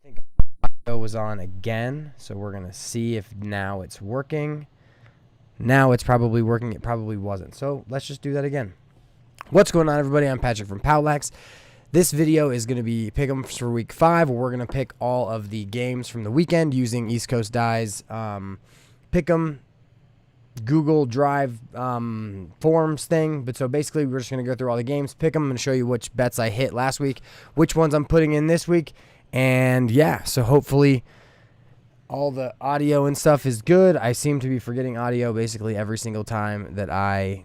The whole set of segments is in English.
think audio was on again, so we're going to see if now it's working. Now it's probably working. It probably wasn't. So let's just do that again. What's going on, everybody? I'm Patrick from POWLAX. This video is going to be pick'ems for week 5, where we're going to pick all of the games from the weekend using East Coast Die's pick'em Google Drive forms thing. But so basically, we're just going to go through all the games, pick them, and show you which bets I hit last week, which ones I'm putting in this week. And yeah, so hopefully all the audio and stuff is good. I seem to be forgetting audio basically every single time that I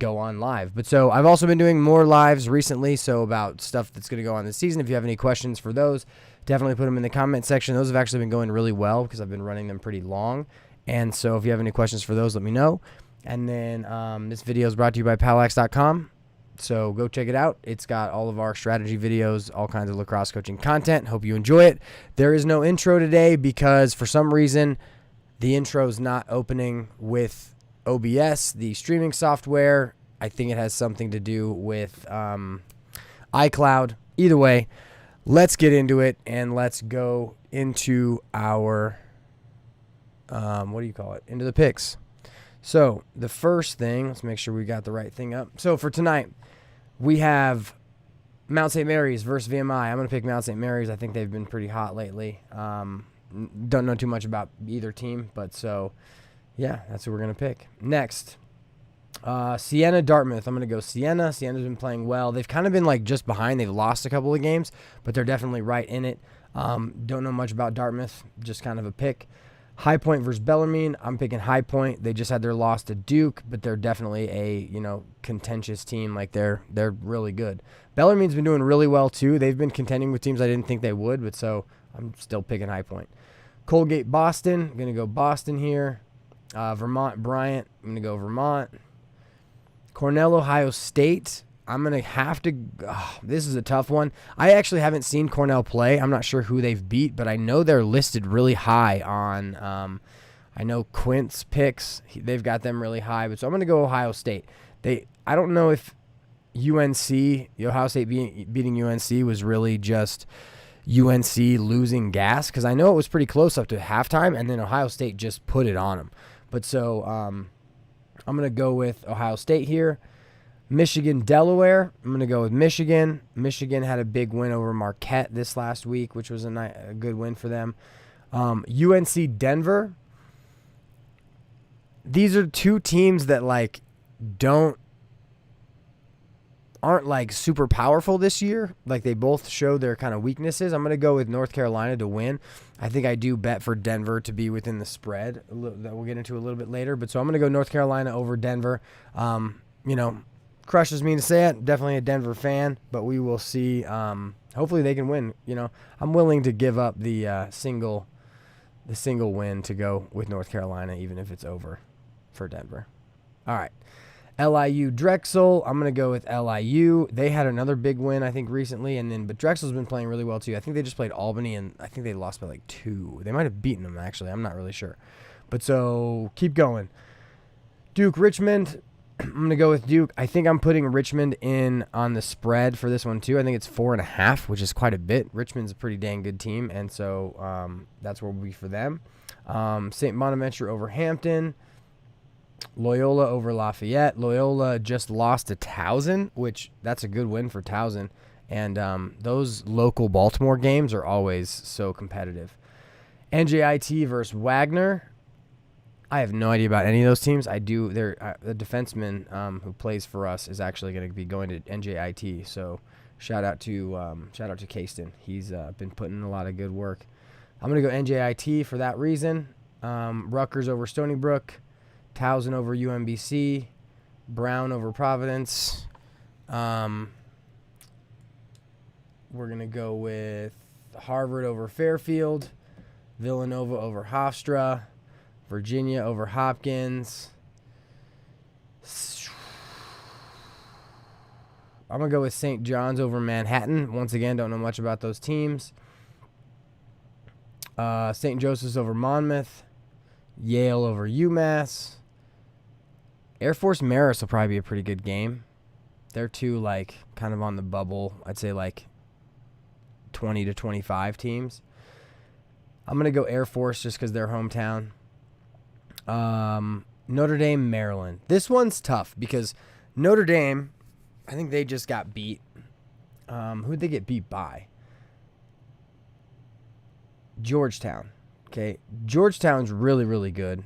go on live. But so I've also been doing more lives recently, so about stuff that's going to go on this season. If you have any questions for those, definitely put them in the comment section. Those have actually been going really well because I've been running them pretty long. And so if you have any questions for those, let me know. And then this video is brought to you by POWLAX.com. So go check it out. It's got all of our strategy videos, all kinds of lacrosse coaching content. Hope you enjoy it. There is no intro today because for some reason the intro is not opening with OBS, the streaming software. I think it has something to do with iCloud. Either way, let's get into it and let's go into our into the picks. So the first thing, let's make sure we got the right thing up. So for tonight, we have Mount St. Mary's versus VMI. I'm going to pick Mount St. Mary's. I think they've been pretty hot lately. Don't know too much about either team, but so, yeah, that's who we're going to pick. Next, Siena Dartmouth. I'm going to go Siena. Siena's been playing well. They've kind of been like just behind. They've lost a couple of games, but they're definitely right in it. Don't know much about Dartmouth. Just kind of a pick. High Point versus Bellarmine. I'm picking High Point. They just had their loss to Duke, but they're definitely a, contentious team. Like they're really good. Bellarmine's been doing really well too. They've been contending with teams I didn't think they would, but so I'm still picking High Point. Colgate Boston. I'm going to go Boston here. Vermont Bryant. I'm going to go Vermont. Cornell Ohio State. I'm going to have to this is a tough one. I actually haven't seen Cornell play. I'm not sure who they've beat, but I know they're listed really high on I know Quint's picks. They've got them really high, but so I'm going to go Ohio State. I don't know if Ohio State beating UNC was really just UNC losing gas, because I know it was pretty close up to halftime, and then Ohio State just put it on them. But so I'm going to go with Ohio State here. Michigan, Delaware. I'm going to go with Michigan. Michigan had a big win over Marquette this last week, which was a good win for them. UNC, Denver. These are two teams that aren't super powerful this year. Like they both show their kind of weaknesses. I'm going to go with North Carolina to win. I think I do bet for Denver to be within the spread that we'll get into a little bit later. But so I'm going to go North Carolina over Denver. Crushes me to say it. Definitely a Denver fan, but we will see. Hopefully they can win. I'm willing to give up the single win to go with North Carolina, even if it's over for Denver. All right. LIU Drexel. I'm going to go with LIU. They had another big win, I think, recently, but Drexel's been playing really well too. I think they just played Albany, and I think they lost by 2. They might have beaten them, actually. I'm not really sure. But so keep going. Duke Richmond. I'm going to go with Duke. I think I'm putting Richmond in on the spread for this one too. I think it's 4.5, which is quite a bit. Richmond's a pretty dang good team, and so that's where we'll be for them. St. Bonaventure over Hampton. Loyola over Lafayette. Loyola just lost to Towson, which that's a good win for Towson. And those local Baltimore games are always so competitive. NJIT versus Wagner. I have no idea about any of those teams. I do. The defenseman who plays for us is actually going to be going to NJIT. So shout out to Kaston. He's been putting in a lot of good work. I'm going to go NJIT for that reason. Rutgers over Stony Brook. Towson over UMBC. Brown over Providence. We're going to go with Harvard over Fairfield. Villanova over Hofstra. Virginia over Hopkins. I'm going to go with St. John's over Manhattan. Once again, don't know much about those teams. St. Joseph's over Monmouth. Yale over UMass. Air Force Marist will probably be a pretty good game. They're two, kind of on the bubble. I'd say, 20 to 25 teams. I'm going to go Air Force just because they're hometown. Notre Dame, Maryland. This one's tough because Notre Dame, I think they just got beat. Who'd they get beat by? Georgetown. Okay, Georgetown's really, really good.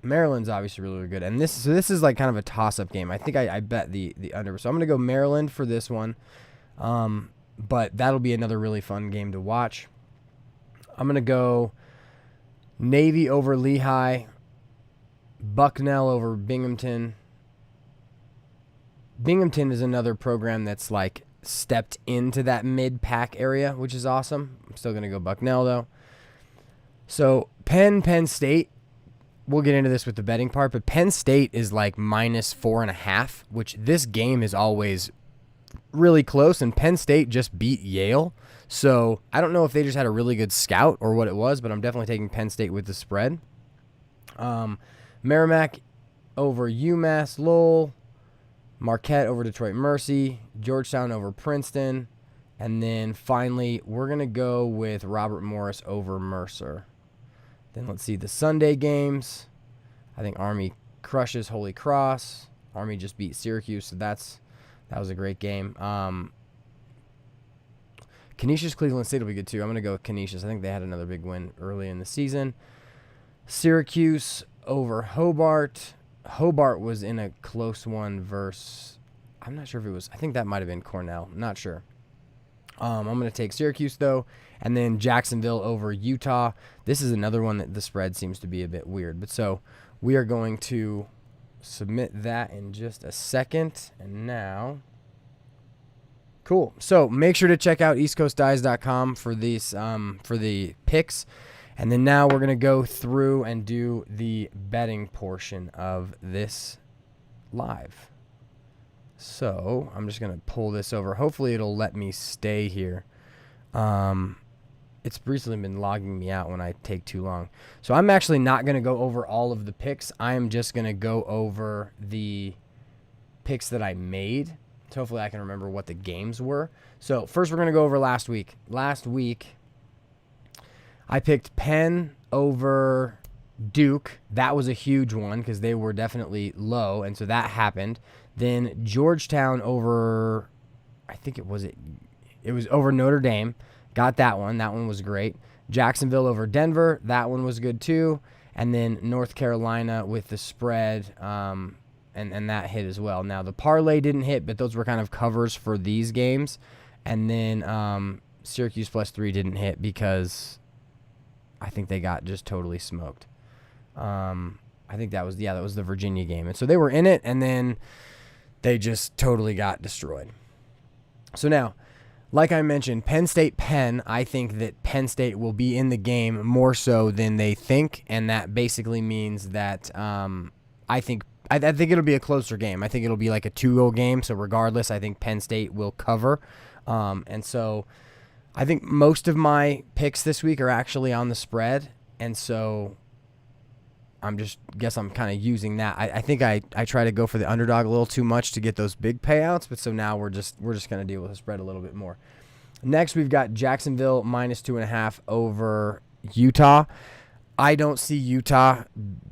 Maryland's obviously really, really good. And this is like kind of a toss-up game. I think I bet the under. So I'm going to go Maryland for this one. But that'll be another really fun game to watch. I'm going to go Navy over Lehigh, Bucknell over Binghamton. Binghamton is another program that's like stepped into that mid-pack area, which is awesome. I'm still going to go Bucknell, though. So Penn State, we'll get into this with the betting part, but Penn State is like -4.5, which this game is always really close, and Penn State just beat Yale. So I don't know if they just had a really good scout or what it was, but I'm definitely taking Penn State with the spread. Merrimack over UMass Lowell, Marquette over Detroit Mercy, Georgetown over Princeton, and then finally we're going to go with Robert Morris over Mercer. Then let's see the Sunday games. I think Army crushes Holy Cross. Army just beat Syracuse, so that was a great game. Canisius Cleveland State will be good too. I'm going to go with Canisius. I think they had another big win early in the season. Syracuse over Hobart. Hobart was in a close one versus, I'm not sure if it was, I think that might have been Cornell. I'm not sure. I'm going to take Syracuse, though. And then Jacksonville over Utah. This is another one that the spread seems to be a bit weird. But so we are going to submit that in just a second. And now, cool. So make sure to check out eastcoastdies.com for these for the picks. And then now we're going to go through and do the betting portion of this live. So I'm just going to pull this over. Hopefully it'll let me stay here. It's recently been logging me out when I take too long. So I'm actually not going to go over all of the picks. I am just going to go over the picks that I made. So hopefully I can remember what the games were. So first we're going to go over last week. Last week I picked Penn over Duke. That was a huge one because they were definitely low, and so that happened. Then Georgetown over, I think it was over Notre Dame. Got that one. That one was great. Jacksonville over Denver. That one was good too. And then North Carolina with the spread, and that hit as well. Now the parlay didn't hit, but those were kind of covers for these games. And then Syracuse +3 didn't hit because I think they got just totally smoked. I think that was the Virginia game. And so they were in it, and then they just totally got destroyed. So now, like I mentioned, Penn State, I think that Penn State will be in the game more so than they think, and that basically means that I think it'll be a closer game. I think it'll be like a 2-goal game, so regardless, I think Penn State will cover. And so I think most of my picks this week are actually on the spread, and so I'm kind of using that. I think I try to go for the underdog a little too much to get those big payouts, but so now we're just going to deal with the spread a little bit more. Next, we've got Jacksonville -2.5 over Utah. I don't see Utah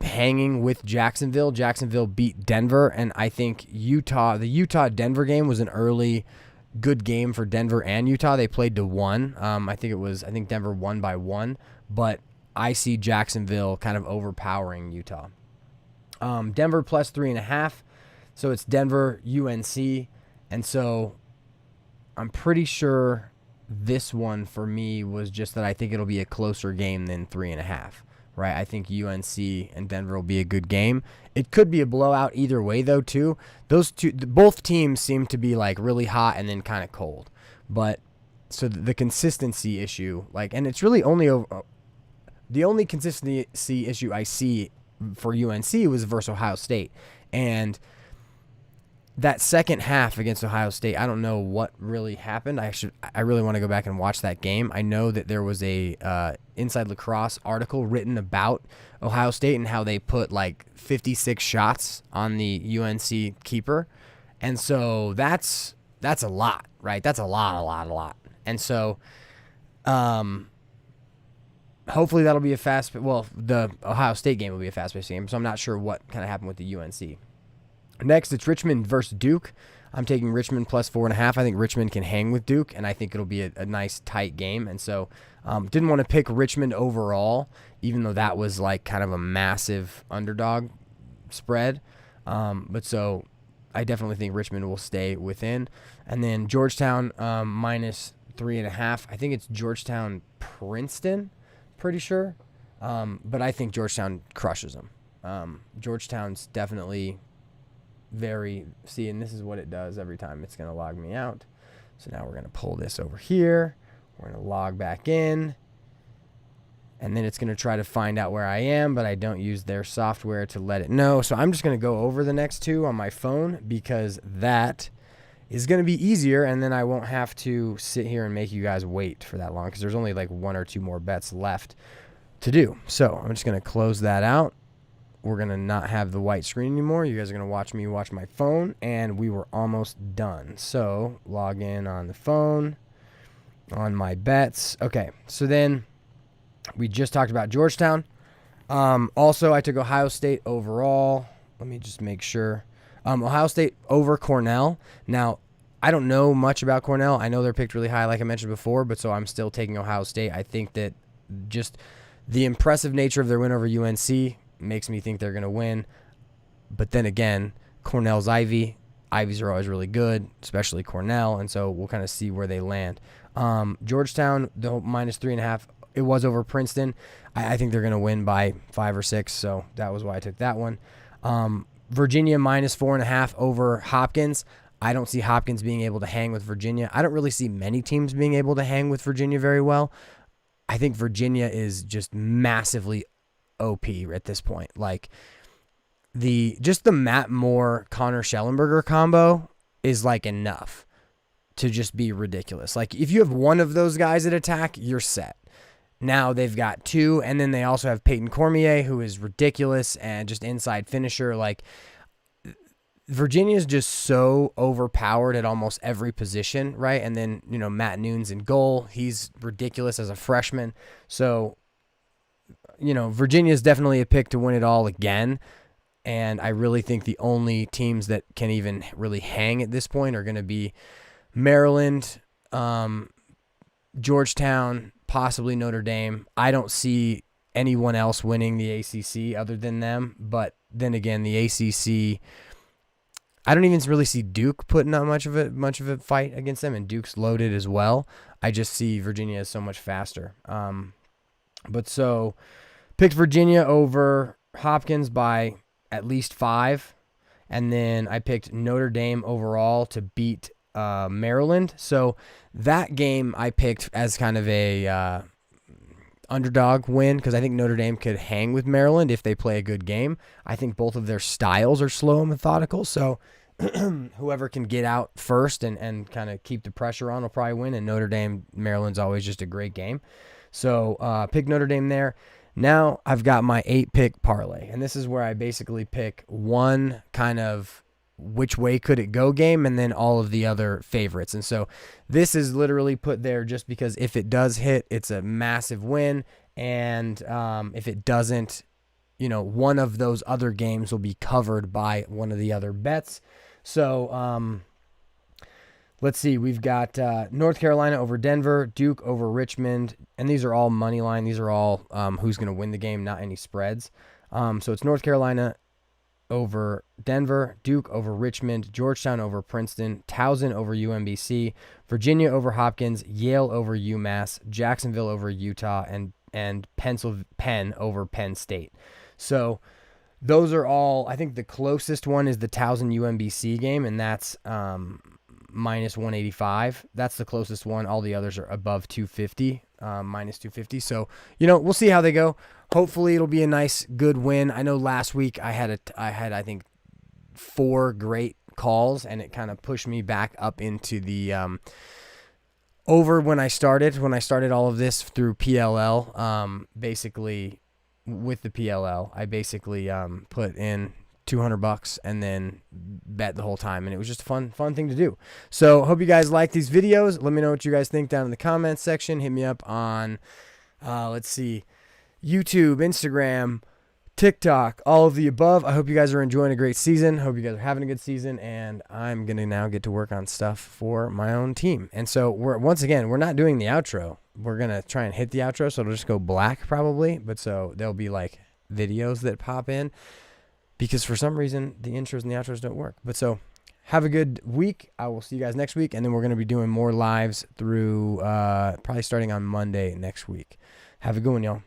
hanging with Jacksonville. Jacksonville beat Denver, and I think the Utah-Denver game was an early good game for Denver and Utah. They played to 1. I think Denver won by 1, but I see Jacksonville kind of overpowering Utah. Denver +3.5. So it's Denver, UNC. And so I'm pretty sure this one for me was just that I think it'll be a closer game than 3.5. Right? I think UNC and Denver will be a good game. It could be a blowout either way, though, too. Both teams seem to be like really hot and then kind of cold. But so the consistency issue, and it's really only over. The only consistency issue I see for UNC was versus Ohio State. And that second half against Ohio State, I don't know what really happened. I really want to go back and watch that game. I know that there was a Inside Lacrosse article written about Ohio State and how they put 56 shots on the UNC keeper. And so that's a lot, right? That's a lot. And so Hopefully that'll be a the Ohio State game will be a fast-paced game, so I'm not sure what kind of happened with the UNC. Next, it's Richmond versus Duke. I'm taking Richmond plus 4.5. I think Richmond can hang with Duke, and I think it'll be a nice, tight game. And so didn't want to pick Richmond overall, even though that was like kind of a massive underdog spread. But so I definitely think Richmond will stay within. And then Georgetown minus 3.5. I think it's Georgetown Princeton, pretty sure. But I think Georgetown crushes them. Georgetown's definitely and this is what it does every time. It's going to log me out. So now we're going to pull this over here. We're going to log back in. And then it's going to try to find out where I am, but I don't use their software to let it know. So I'm just going to go over the next two on my phone because that is going to be easier, and then I won't have to sit here and make you guys wait for that long because there's only like one or two more bets left to do. So I'm just going to close that out. We're going to not have the white screen anymore. You guys are going to watch me watch my phone, and we were almost done. So log in on the phone, on my bets. Okay, so then we just talked about Georgetown. Also, I took Ohio State overall. Let me just make sure. Ohio State over Cornell. Now, I don't know much about Cornell. I know they're picked really high, like I mentioned before, but so I'm still taking Ohio State. I think that just the impressive nature of their win over UNC makes me think they're going to win. But then again, Cornell's Ivy. Ivies are always really good, especially Cornell, and so we'll kind of see where they land. Georgetown, the minus 3.5, it was over Princeton. I think they're going to win by 5 or 6, so that was why I took that one. Virginia minus 4.5 over Hopkins. I don't see Hopkins being able to hang with Virginia. I don't really see many teams being able to hang with Virginia very well. I think Virginia is just massively OP at this point. Like the Matt Moore Connor Schellenberger combo is like enough to just be ridiculous. Like if you have one of those guys at attack, you're set. Now they've got two, and then they also have Peyton Cormier, who is ridiculous and just inside finisher. Like Virginia is just so overpowered at almost every position, right? And then, Matt Nunes in goal. He's ridiculous as a freshman. So, Virginia is definitely a pick to win it all again. And I really think the only teams that can even really hang at this point are going to be Maryland, Georgetown, possibly Notre Dame. I don't see anyone else winning the ACC other than them. But then again, the ACC, I don't even really see Duke putting up much of a fight against them, and Duke's loaded as well. I just see Virginia as so much faster. But so picked Virginia over Hopkins by at least 5, and then I picked Notre Dame overall to beat Maryland. So that game I picked as kind of a underdog win because I think Notre Dame could hang with Maryland if they play a good game. I think both of their styles are slow and methodical, so whoever can get out first and kind of keep the pressure on will probably win, and Notre Dame, Maryland's always just a great game. So pick Notre Dame there. Now I've got my 8-pick parlay, and this is where I basically pick one kind of which way could it go game and then all of the other favorites. And so this is literally put there just because if it does hit, it's a massive win, and if it doesn't, one of those other games will be covered by one of the other bets. So let's see. We've got North Carolina over Denver, Duke over Richmond, and these are all money line. These are all who's going to win the game, not any spreads. So it's North Carolina over Denver, Duke over Richmond, Georgetown over Princeton, Towson over UMBC, Virginia over Hopkins, Yale over UMass, Jacksonville over Utah, and Penn over Penn State. So those are all, I think the closest one is the Towson UMBC game, and that's minus 185. That's the closest one. All the others are above 250, minus 250. So, we'll see how they go. Hopefully it'll be a nice, good win. I know last week I had I think 4 great calls, and it kind of pushed me back up into the over when I started all of this through PLL. Basically with the PLL, I basically put in $200 and then bet the whole time, and it was just a fun thing to do. So hope you guys like these videos. Let me know what you guys think down in the comments section. Hit me up on let's see, YouTube, Instagram, TikTok, all of the above. I hope you guys are enjoying a great season. Hope you guys are having a good season, and I'm gonna now get to work on stuff for my own team. And so we're not doing the outro. We're gonna try and hit the outro, so it'll just go black probably, but so there'll be like videos that pop in, because for some reason the intros and the outros don't work. But so have a good week. I will see you guys next week, and then we're going to be doing more lives through probably starting on Monday next week. Have a good one, y'all.